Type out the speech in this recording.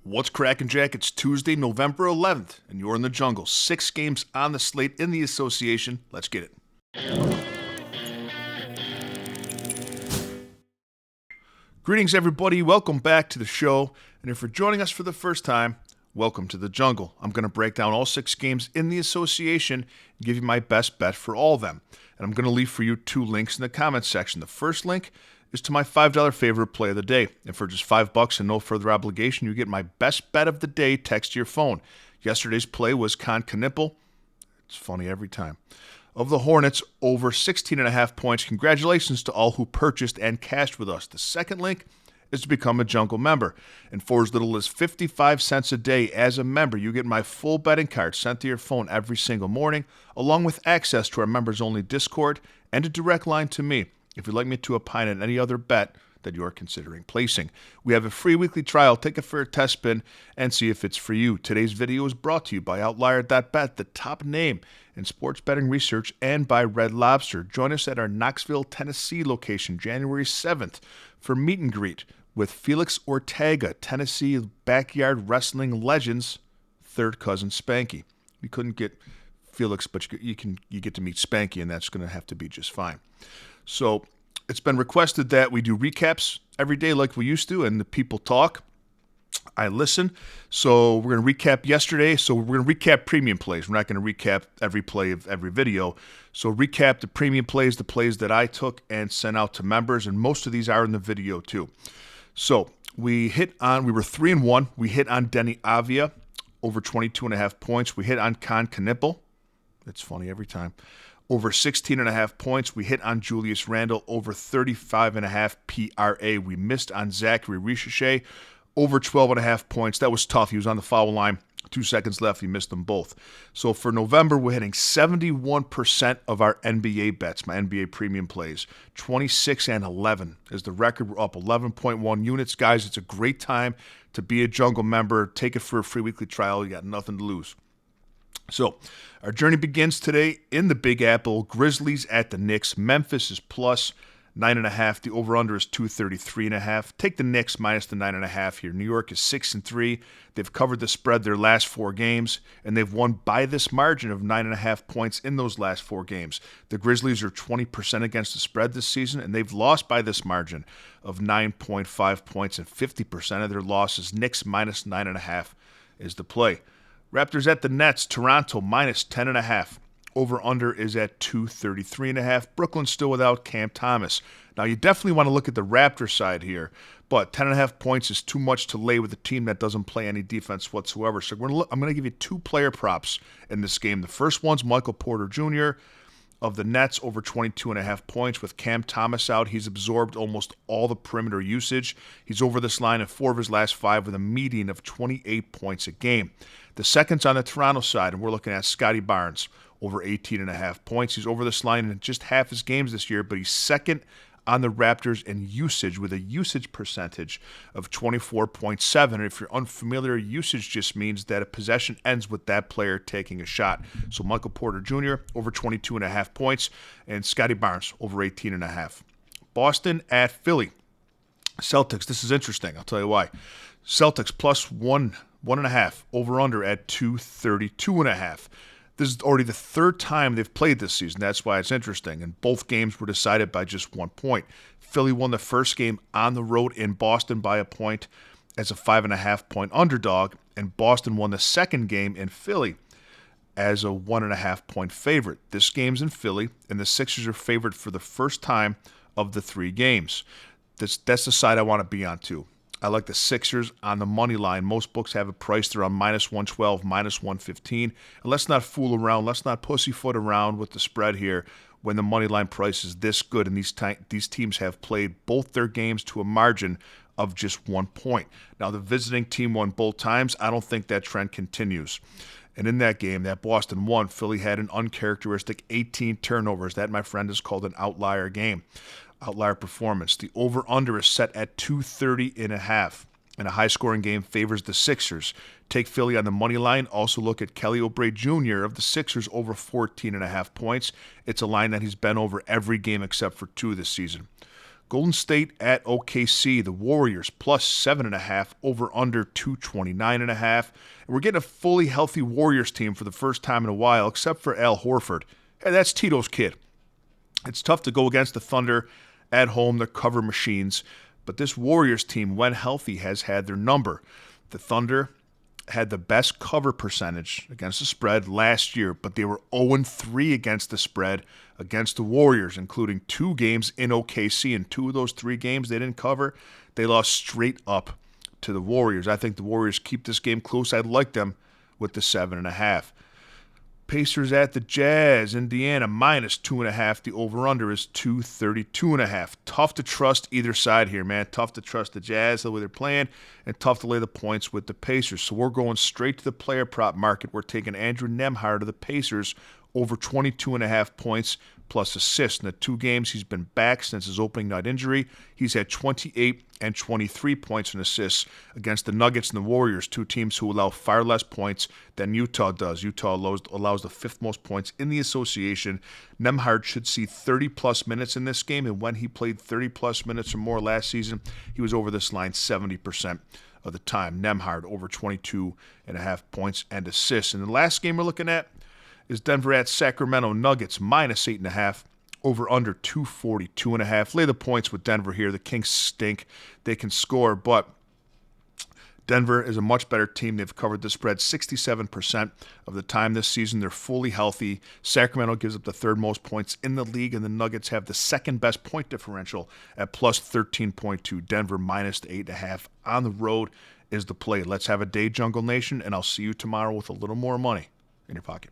What's cracking, Jack? It's Tuesday, November 11th, and you're in the jungle. 6 games on the slate in the association. Let's get it. Greetings, everybody. Welcome back to the show. And if you're joining us for the first time, welcome to the jungle. I'm going to break down all 6 games in the association and give you my best bet for all of them. And I'm going to leave for you 2 links in the comments section. The first link is to my $5 favorite play of the day. And for just $5 and no further obligation, you get my best bet of the day text to your phone. Yesterday's play was Con Knipple. It's funny every time. Of the Hornets, over 16.5 points. Congratulations to all who purchased and cashed with us. The second link is to become a Jungle member. And for as little as 55 cents a day as a member, you get my full betting card sent to your phone every single morning, along with access to our members-only Discord and a direct line to me if you'd like me to opine on any other bet that you're considering placing. We have a free weekly trial. Take it for a test spin and see if it's for you. Today's video is brought to you by Outlier.bet, the top name in sports betting research, and by Red Lobster. Join us at our Knoxville, Tennessee location January 7th for meet and greet with Felix Ortega, Tennessee backyard wrestling legends, third cousin Spanky. You couldn't get Felix, but you get to meet Spanky, and that's going to have to be just fine. So it's been requested that we do recaps every day like we used to, and the people talk. I listen. So we're going to recap yesterday. So we're going to recap premium plays. We're not going to recap every play of every video. So recap the premium plays, the plays that I took and sent out to members, and most of these are in the video too. So we were 3-1. We hit on Denny Avia over 22.5 points. We hit on Con Knipple. It's funny every time. Over 16.5 points. We hit on Julius Randle over 35.5 PRA. We missed on Zachary Ricochet over 12.5 points. That was tough. He was on the foul line. 2 seconds left. He missed them both. So for November, we're hitting 71% of our NBA bets, my NBA premium plays. 26-11 is the record. We're up 11.1 units. Guys, it's a great time to be a Jungle member. Take it for a free weekly trial. You got nothing to lose. So our journey begins today in the Big Apple. Grizzlies at the Knicks. Memphis is plus 9.5. The over-under is 233.5. Take the Knicks minus the 9.5 here. New York is 6-3. They've covered the spread their last 4 games, and they've won by this margin of 9.5 points in those last 4 games. The Grizzlies are 20% against the spread this season, and they've lost by this margin of 9.5 points, and 50% of their losses. Knicks minus 9.5 is the play. Raptors at the Nets. Toronto minus 10.5. Over-under is at 233.5. Brooklyn still without Cam Thomas. Now, you definitely want to look at the Raptor side here, but 10.5 points is too much to lay with a team that doesn't play any defense whatsoever. So I'm going to give you 2 player props in this game. The first one's Michael Porter Jr. of the Nets over 22.5 points. With Cam Thomas out, he's absorbed almost all the perimeter usage. He's over this line in 4 of his last 5 with a median of 28 points a game. The second's on the Toronto side, and we're looking at Scotty Barnes over 18.5 points. He's over this line in just half his games this year, but he's second on the Raptors in usage with a usage percentage of 24.7. And if you're unfamiliar, usage just means that a possession ends with that player taking a shot. So Michael Porter Jr. over 22.5 points, and Scotty Barnes over 18.5. Boston at Philly. Celtics, this is interesting. I'll tell you why. Celtics plus 1.5. Over-under at 232.5. This is already the 3rd time they've played this season. That's why it's interesting. And both games were decided by just 1 point. Philly won the first game on the road in Boston by a point as a 5.5-point underdog. And Boston won the second game in Philly as a 1.5-point favorite. This game's in Philly, and the Sixers are favored for the first time of the 3 games. That's the side I want to be on, too. I like the Sixers on the money line. Most books have it priced around minus 112, minus 115. And let's not fool around. Let's not pussyfoot around with the spread here when the money line price is this good and these teams have played both their games to a margin of just 1 point. Now, the visiting team won both times. I don't think that trend continues. And in that game, that Boston won, Philly had an uncharacteristic 18 turnovers. That, my friend, is called an outlier game. Outlier performance. The over-under is set at 230.5. And a high-scoring game favors the Sixers. Take Philly on the money line. Also look at Kelly Oubre Jr. of the Sixers over 14.5 points. It's a line that he's been over every game except for 2 this season. Golden State at OKC, the Warriors plus 7.5, over under 229.5. And we're getting a fully healthy Warriors team for the first time in a while, except for Al Horford. Hey, that's Tito's kid. It's tough to go against the Thunder at home, their cover machines, but this Warriors team, when healthy, has had their number. The Thunder had the best cover percentage against the spread last year, but they were 0-3 against the spread against the Warriors, including 2 games in OKC. And 2 of those 3 games they didn't cover. They lost straight up to the Warriors. I think the Warriors keep this game close. I'd like them with the 7.5. Pacers at the Jazz, Indiana, minus 2.5. The over-under is 232.5. Tough to trust either side here, man. Tough to trust the Jazz, the way they're playing, and tough to lay the points with the Pacers. So we're going straight to the player prop market. We're taking Andrew Nembhard of the Pacers over 22.5 points plus assists. In the 2 games he's been back since his opening night injury, he's had 28 and 23 points and assists against the Nuggets and the Warriors, 2 teams who allow far less points than Utah does. Utah allows the 5th most points in the association. Nembhard should see 30-plus minutes in this game, and when he played 30-plus minutes or more last season, he was over this line 70% of the time. Nembhard over 22.5 points and assists. And the last game we're looking at is Denver at Sacramento. Nuggets minus 8.5, over under 242.5. Lay the points with Denver here. The Kings stink. They can score, but Denver is a much better team. They've covered the spread 67% of the time this season. They're fully healthy. Sacramento gives up the 3rd most points in the league, and the Nuggets have the 2nd best point differential at plus 13.2. Denver minus the 8.5 on the road is the play. Let's have a day, Jungle Nation, and I'll see you tomorrow with a little more money in your pocket.